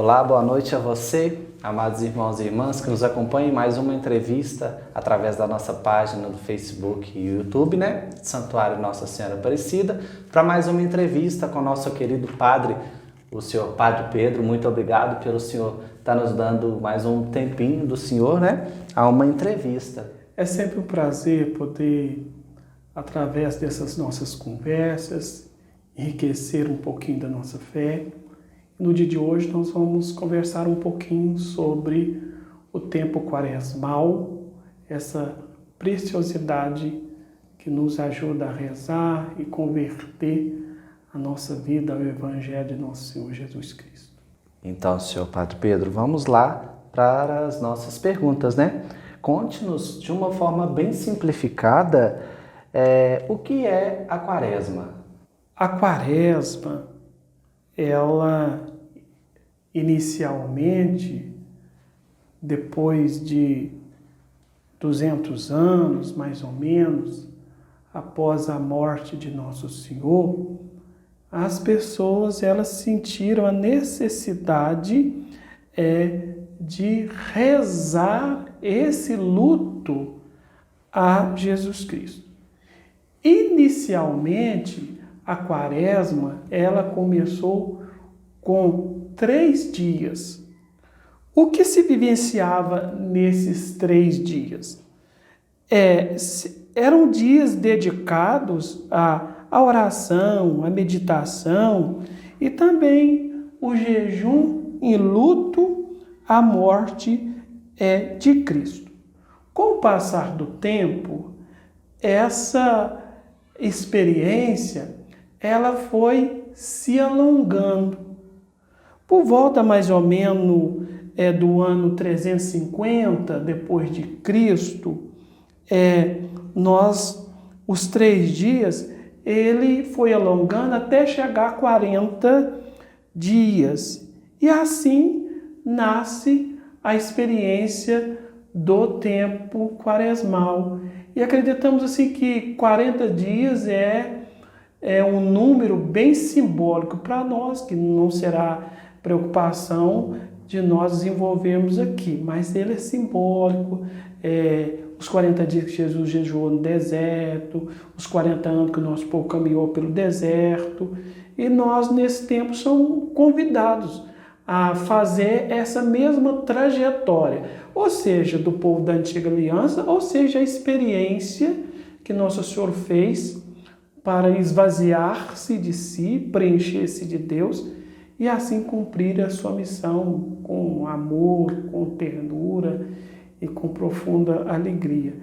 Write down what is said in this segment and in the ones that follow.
Olá, boa noite a você, amados irmãos e irmãs que nos acompanham em mais uma entrevista através da nossa página do Facebook e YouTube, Santuário Nossa Senhora Aparecida, para mais uma entrevista com o nosso querido padre, o senhor Padre Pedro. Muito obrigado pelo senhor estar nos dando mais um tempinho do senhor, a uma entrevista. É sempre um prazer poder, através dessas nossas conversas, enriquecer um pouquinho da nossa fé. No dia de hoje nós vamos conversar um pouquinho sobre o tempo quaresmal, essa preciosidade que nos ajuda a rezar e converter a nossa vida ao Evangelho de nosso Senhor Jesus Cristo. Então, senhor Padre Pedro, vamos lá para as nossas perguntas, Conte-nos de uma forma bem simplificada o que é a Quaresma. A Quaresma, ela inicialmente, depois de 200 anos, mais ou menos, após a morte de Nosso Senhor, as pessoas elas sentiram a necessidade de rezar esse luto a Jesus Cristo. Inicialmente, a Quaresma ela começou com 3 dias. O que se vivenciava nesses 3 dias? Eram dias dedicados à oração, à meditação e também o jejum em luto à morte de Cristo. Com o passar do tempo, essa experiência ela foi se alongando. Por volta mais ou menos do ano 350 depois de Cristo, os 3 dias, ele foi alongando até chegar a 40 dias. E assim nasce a experiência do tempo quaresmal. E acreditamos assim que 40 dias é um número bem simbólico para nós, que não será preocupação de nós desenvolvermos aqui, mas ele é simbólico. Os 40 dias que Jesus jejuou no deserto, os 40 anos que o nosso povo caminhou pelo deserto, e nós nesse tempo somos convidados a fazer essa mesma trajetória, ou seja, do povo da antiga aliança, ou seja, a experiência que Nosso Senhor fez para esvaziar-se de si, preencher-se de Deus e assim cumprir a sua missão com amor, com ternura e com profunda alegria.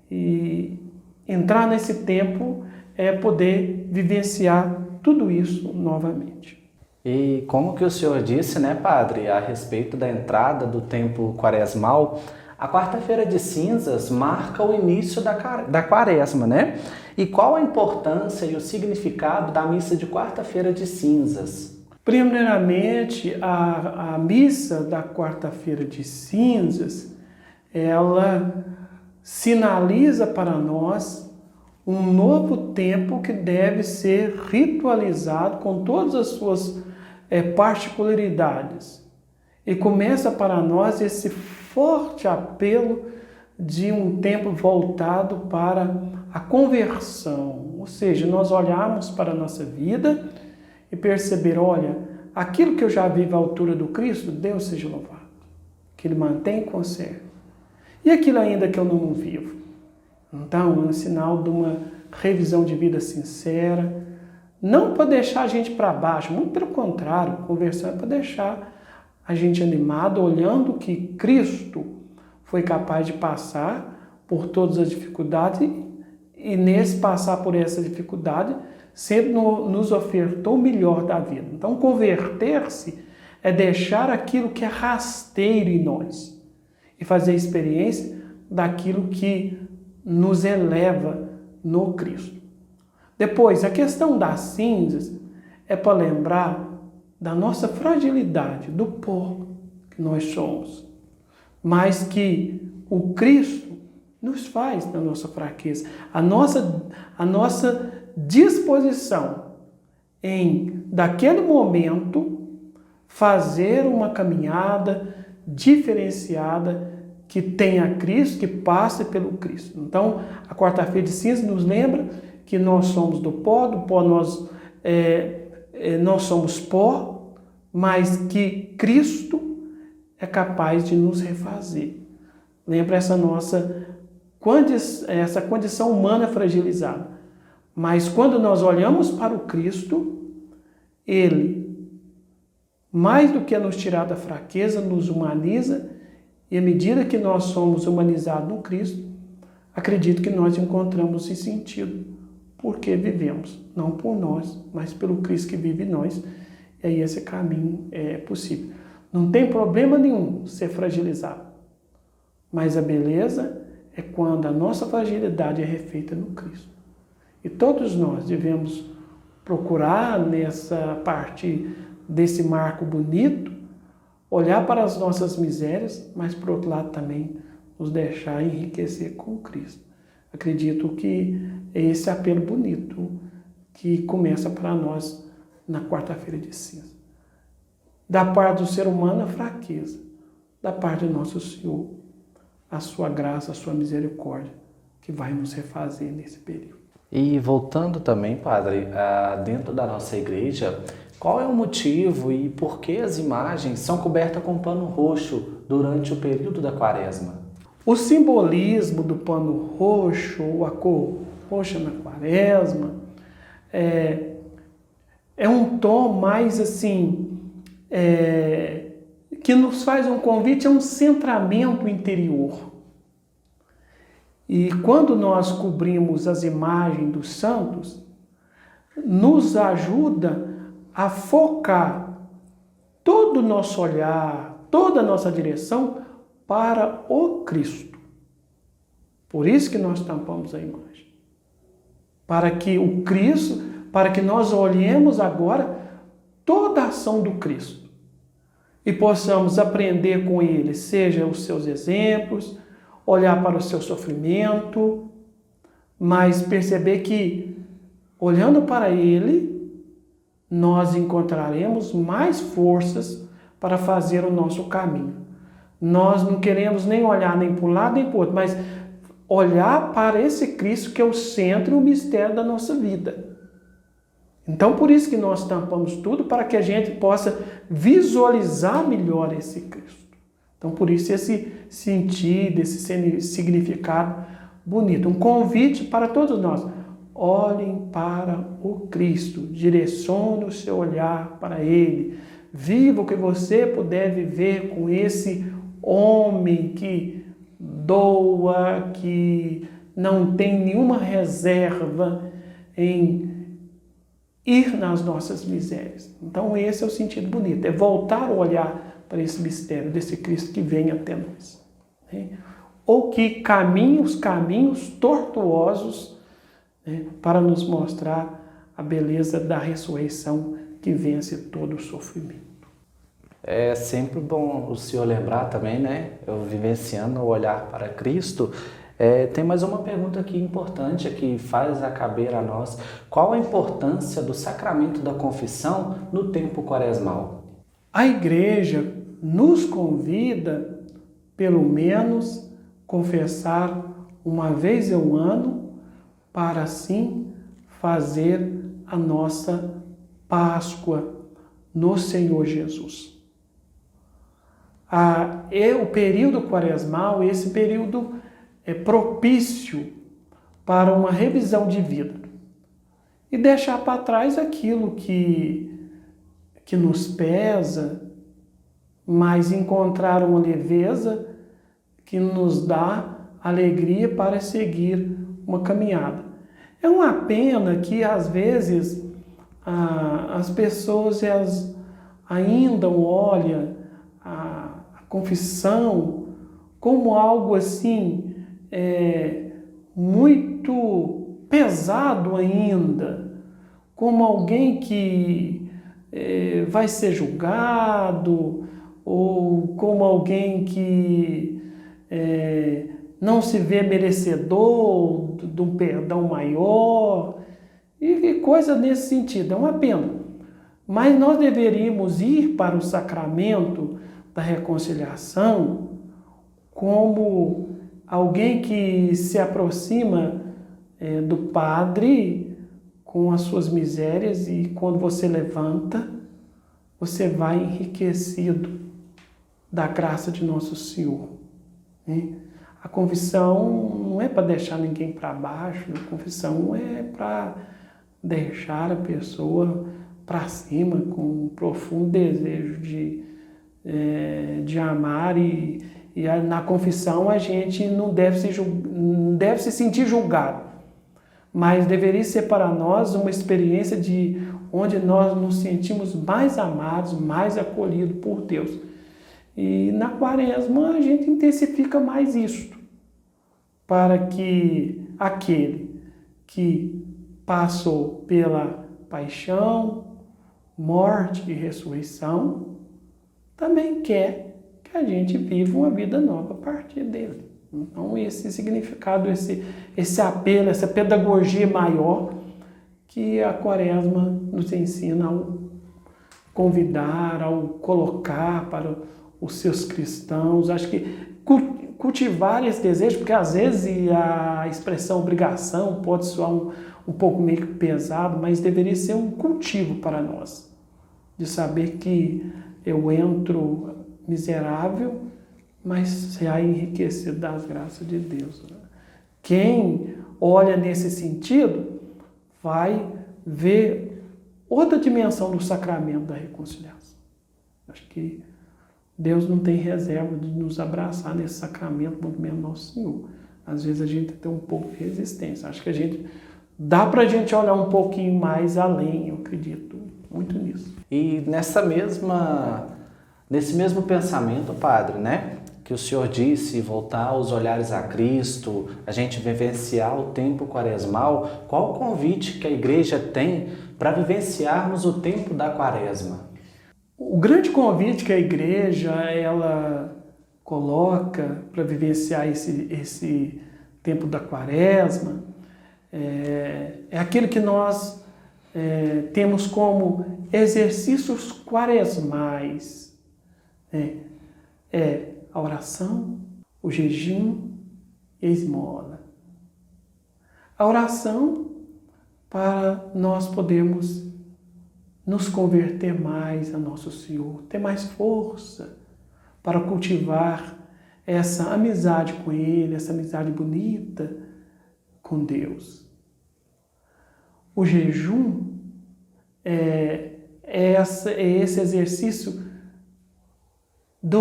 E entrar nesse tempo é poder vivenciar tudo isso novamente. E como que o senhor disse, padre, a respeito da entrada do tempo quaresmal, a quarta-feira de cinzas marca o início da quaresma, E qual a importância e o significado da missa de quarta-feira de cinzas? Primeiramente, a missa da quarta-feira de cinzas, ela sinaliza para nós um novo tempo que deve ser ritualizado com todas as suas particularidades. E começa para nós esse forte apelo de um tempo voltado para a conversão. Ou seja, nós olharmos para a nossa vida e perceber, olha, aquilo que eu já vivo à altura do Cristo, Deus seja louvado, que Ele mantém e conserva. E aquilo ainda que eu não vivo. Então, é um sinal de uma revisão de vida sincera, não para deixar a gente para baixo, muito pelo contrário, conversando para deixar a gente animado, olhando que Cristo foi capaz de passar por todas as dificuldades e nesse passar por essa dificuldade, sempre nos ofertou o melhor da vida. Então, converter-se é deixar aquilo que é rasteiro em nós e fazer a experiência daquilo que nos eleva no Cristo. Depois, a questão das cinzas é para lembrar da nossa fragilidade, do pó que nós somos, mas que o Cristo nos faz na nossa fraqueza. A nossa disposição em, daquele momento, fazer uma caminhada diferenciada que tenha Cristo, que passe pelo Cristo. Então, a quarta-feira de cinza nos lembra que nós somos do pó nós somos pó, mas que Cristo é capaz de nos refazer. Lembra essa condição humana fragilizada. Mas quando nós olhamos para o Cristo, Ele, mais do que nos tirar da fraqueza, nos humaniza, e à medida que nós somos humanizados no Cristo, acredito que nós encontramos esse sentido, porque vivemos, não por nós, mas pelo Cristo que vive em nós, e aí esse caminho é possível. Não tem problema nenhum ser fragilizado, mas a beleza é quando a nossa fragilidade é refeita no Cristo. E todos nós devemos procurar, nessa parte desse marco bonito, olhar para as nossas misérias, mas, por outro lado, também nos deixar enriquecer com Cristo. Acredito que é esse apelo bonito que começa para nós na quarta-feira de cinza. Da parte do ser humano, a fraqueza. Da parte do nosso Senhor, a sua graça, a sua misericórdia, que vai nos refazer nesse período. E voltando também, Padre, dentro da nossa igreja, qual é o motivo e por que as imagens são cobertas com pano roxo durante o período da Quaresma? O simbolismo do pano roxo, ou a cor roxa na Quaresma, é um tom mais assim, que nos faz um convite a um centramento interior. E quando nós cobrimos as imagens dos santos, nos ajuda a focar todo o nosso olhar, toda a nossa direção para o Cristo. Por isso que nós tampamos a imagem. Para que o Cristo, para que nós olhemos agora toda a ação do Cristo e possamos aprender com Ele, seja os seus exemplos, olhar para o seu sofrimento, mas perceber que, olhando para Ele, nós encontraremos mais forças para fazer o nosso caminho. Nós não queremos nem olhar nem para um lado nem para o outro, mas olhar para esse Cristo que é o centro e o mistério da nossa vida. Então, por isso que nós tampamos tudo, para que a gente possa visualizar melhor esse Cristo. Então, por isso esse sentido, esse significado bonito. Um convite para todos nós. Olhem para o Cristo, direcione o seu olhar para Ele. Viva o que você puder viver com esse homem que doa, que não tem nenhuma reserva em ir nas nossas misérias. Então esse é o sentido bonito, é voltar o olhar para esse mistério desse Cristo que vem até nós. Ou que caminha os caminhos tortuosos, para nos mostrar a beleza da ressurreição que vence todo o sofrimento. É sempre bom o senhor lembrar também, eu vivenciando o olhar para Cristo. Tem mais uma pergunta aqui importante, que faz a caber a nós. Qual a importância do sacramento da confissão no tempo quaresmal? A igreja nos convida, pelo menos, confessar uma vez ao ano, para assim fazer a nossa Páscoa no Senhor Jesus. O período quaresmal, esse período é propício para uma revisão de vida e deixar para trás aquilo que nos pesa, mas encontrar uma leveza que nos dá alegria para seguir uma caminhada. É uma pena que, às vezes, as pessoas ainda olham a confissão como algo assim, muito pesado ainda, como alguém que vai ser julgado, ou como alguém que não se vê merecedor de um perdão maior, e coisa nesse sentido. É uma pena. Mas nós deveríamos ir para o sacramento da reconciliação como alguém que se aproxima do Padre com as suas misérias, e quando você levanta, você vai enriquecido da graça de Nosso Senhor, né? A confissão não é para deixar ninguém para baixo, a confissão é para deixar a pessoa para cima com um profundo desejo de amar, e na confissão a gente não deve se sentir julgado, mas deveria ser para nós uma experiência de onde nós nos sentimos mais amados, mais acolhidos por Deus. E na Quaresma a gente intensifica mais isto, para que aquele que passou pela paixão, morte e ressurreição também quer que a gente viva uma vida nova a partir dele. Então esse significado, esse apelo, essa pedagogia maior que a Quaresma nos ensina ao convidar, ao colocar para os seus cristãos. Acho que cultivar esse desejo, porque às vezes a expressão obrigação pode soar um pouco meio pesado, mas deveria ser um cultivo para nós, de saber que eu entro miserável, mas será enriquecido das graças de Deus. Quem olha nesse sentido vai ver outra dimensão do sacramento da reconciliação. Acho que Deus não tem reserva de nos abraçar nesse sacramento, muito menos Nosso Senhor. Às vezes a gente tem um pouco de resistência. Acho que dá para a gente olhar um pouquinho mais além, eu acredito muito nisso. E nesse mesmo pensamento, Padre, né, que o Senhor disse, voltar os olhares a Cristo, a gente vivenciar o tempo quaresmal, qual o convite que a Igreja tem para vivenciarmos o tempo da Quaresma? O grande convite que a Igreja ela coloca para vivenciar esse tempo da Quaresma é aquilo que nós temos como exercícios quaresmais. A oração, o jejum e a esmola. A oração para nós podermos nos converter mais a Nosso Senhor, ter mais força para cultivar essa amizade com Ele, essa amizade bonita com Deus. O jejum é esse exercício de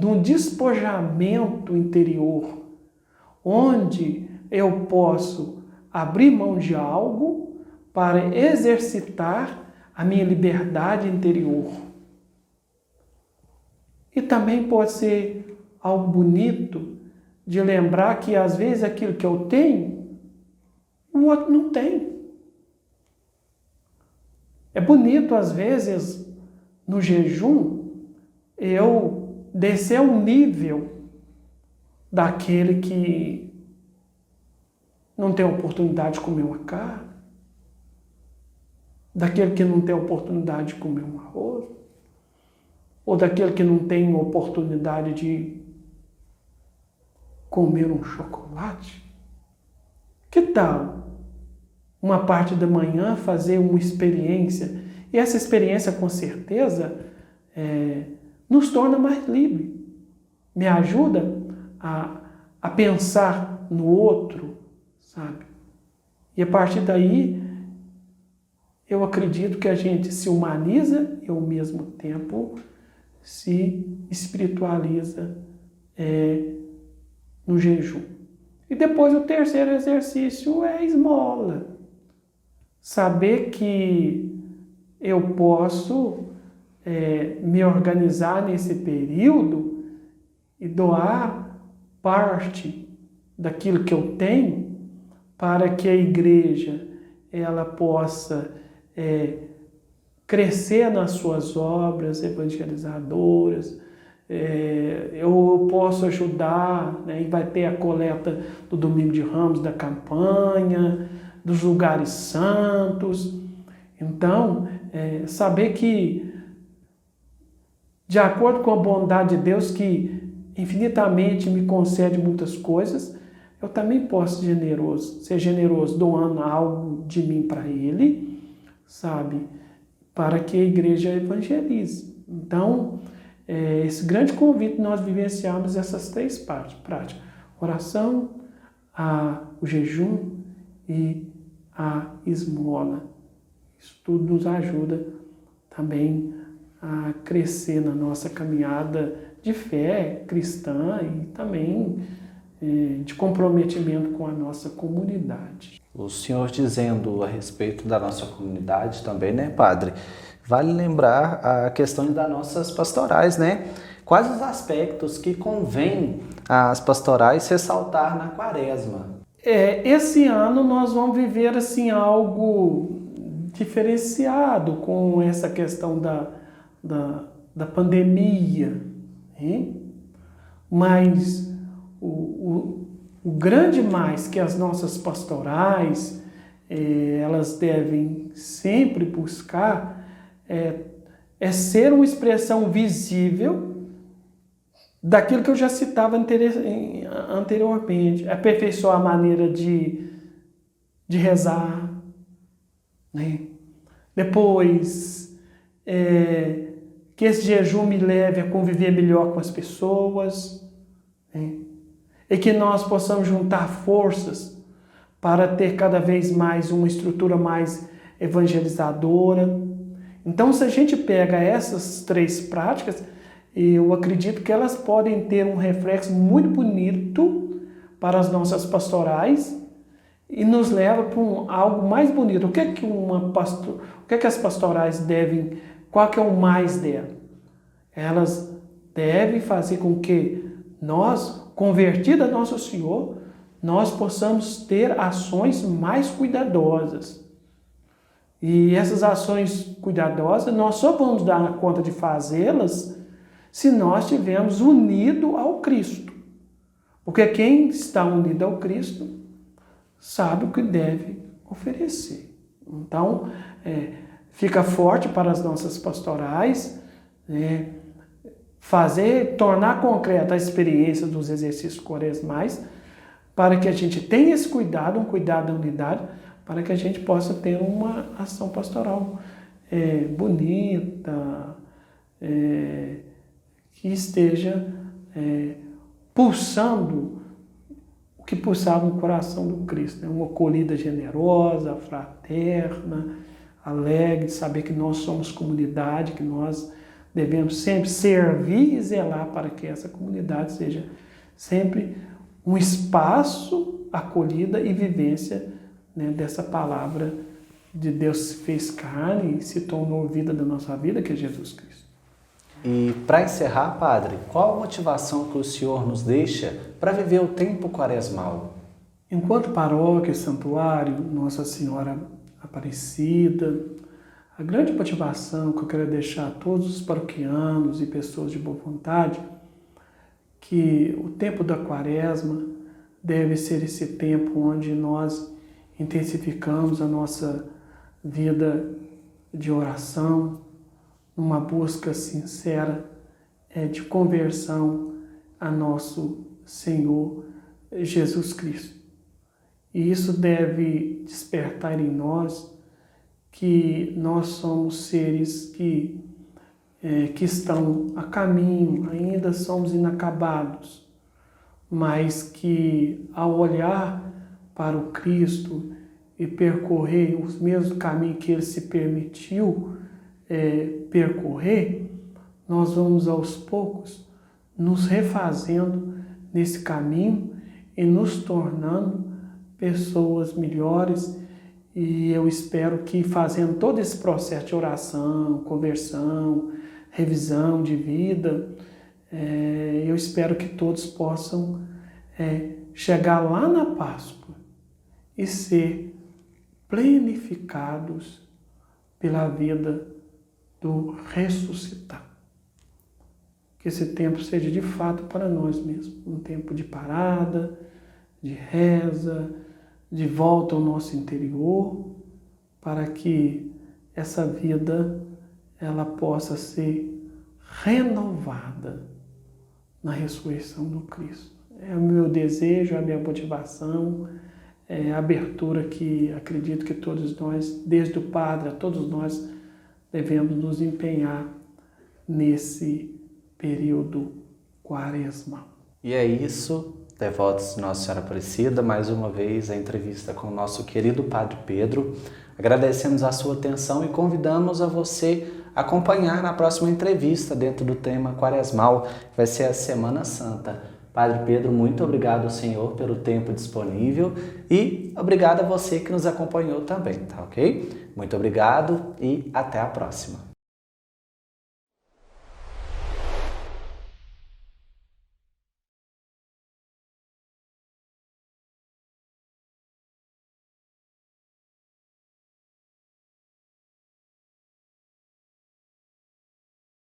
um despojamento interior, onde eu posso abrir mão de algo para exercitar a minha liberdade interior. E também pode ser algo bonito de lembrar que às vezes aquilo que eu tenho, o outro não tem. É bonito às vezes no jejum eu descer ao nível daquele que não tem oportunidade de comer uma carne, daquele que não tem oportunidade de comer um arroz, ou daquele que não tem oportunidade de comer um chocolate. Que tal uma parte da manhã fazer uma experiência? E essa experiência, com certeza, nos torna mais livres. Me ajuda a pensar no outro, sabe? E a partir daí, eu acredito que a gente se humaniza e, ao mesmo tempo, se espiritualiza no jejum. E depois o terceiro exercício é a esmola. Saber que eu posso me organizar nesse período e doar parte daquilo que eu tenho para que a igreja ela possa crescer nas suas obras evangelizadoras. Eu posso ajudar, né, e vai ter a coleta do Domingo de Ramos, da campanha, dos lugares santos. Então, saber que, de acordo com a bondade de Deus, que infinitamente me concede muitas coisas, eu também posso ser generoso doando algo de mim para Ele, sabe? Para que a igreja evangelize. Então, esse grande convite nós vivenciamos essas 3 práticas: oração, o jejum e a esmola. Isso tudo nos ajuda também a crescer na nossa caminhada de fé cristã e também de comprometimento com a nossa comunidade. O senhor dizendo a respeito da nossa comunidade também, né, padre? Vale lembrar a questão das nossas pastorais, né? Quais os aspectos que convém às pastorais ressaltar na quaresma? Esse ano nós vamos viver assim algo diferenciado com essa questão da pandemia, hein? Mas o grande mais que as nossas pastorais elas devem sempre buscar é ser uma expressão visível daquilo que eu já citava anteriormente: aperfeiçoar a maneira de rezar, né? Depois, que esse jejum me leve a conviver melhor com as pessoas, né? E que nós possamos juntar forças para ter cada vez mais uma estrutura mais evangelizadora. Então, se a gente pega essas 3 práticas, eu acredito que elas podem ter um reflexo muito bonito para as nossas pastorais e nos leva para algo mais bonito. O que é que as pastorais devem, qual que é o mais dela? Elas devem fazer com que nós, convertidos a Nosso Senhor, nós possamos ter ações mais cuidadosas. E essas ações cuidadosas, nós só vamos dar conta de fazê-las se nós estivermos unidos ao Cristo. Porque quem está unido ao Cristo sabe o que deve oferecer. Então, fica forte para as nossas pastorais, tornar concreta a experiência dos exercícios quaresmais, para que a gente tenha esse cuidado, um cuidado da unidade, para que a gente possa ter uma ação pastoral bonita, que esteja pulsando o que pulsava no coração do Cristo, né? Uma acolhida generosa, fraterna, alegre, saber que nós somos comunidade, que nós devemos sempre servir e zelar para que essa comunidade seja sempre um espaço, acolhida e vivência, né, dessa palavra de Deus se fez carne e se tornou vida da nossa vida, que é Jesus Cristo. E para encerrar, padre, qual a motivação que o senhor nos deixa para viver o tempo quaresmal? Enquanto paróquia e santuário Nossa Senhora Aparecida, a grande motivação que eu quero deixar a todos os paroquianos e pessoas de boa vontade, que o tempo da quaresma deve ser esse tempo onde nós intensificamos a nossa vida de oração, numa busca sincera de conversão a nosso Senhor Jesus Cristo. E isso deve despertar em nós que nós somos seres que estão a caminho, ainda somos inacabados, mas que ao olhar para o Cristo e percorrer os mesmos caminhos que Ele se permitiu percorrer, nós vamos aos poucos nos refazendo nesse caminho e nos tornando pessoas melhores. E eu espero que, fazendo todo esse processo de oração, conversão, revisão de vida, eu espero que todos possam chegar lá na Páscoa e ser plenificados pela vida do ressuscitar. Que esse tempo seja de fato para nós mesmos, um tempo de parada, de reza, de volta ao nosso interior, para que essa vida ela possa ser renovada na ressurreição do Cristo. É o meu desejo, a minha motivação, é a abertura que acredito que todos nós, desde o Padre a todos nós, devemos nos empenhar nesse período quaresmal. E é isso, devotos de Nossa Senhora Aparecida, mais uma vez a entrevista com o nosso querido Padre Pedro. Agradecemos a sua atenção e convidamos a você acompanhar na próxima entrevista dentro do tema quaresmal, que vai ser a Semana Santa. Padre Pedro, muito obrigado ao Senhor pelo tempo disponível e obrigado a você que nos acompanhou também, tá ok? Muito obrigado e até a próxima.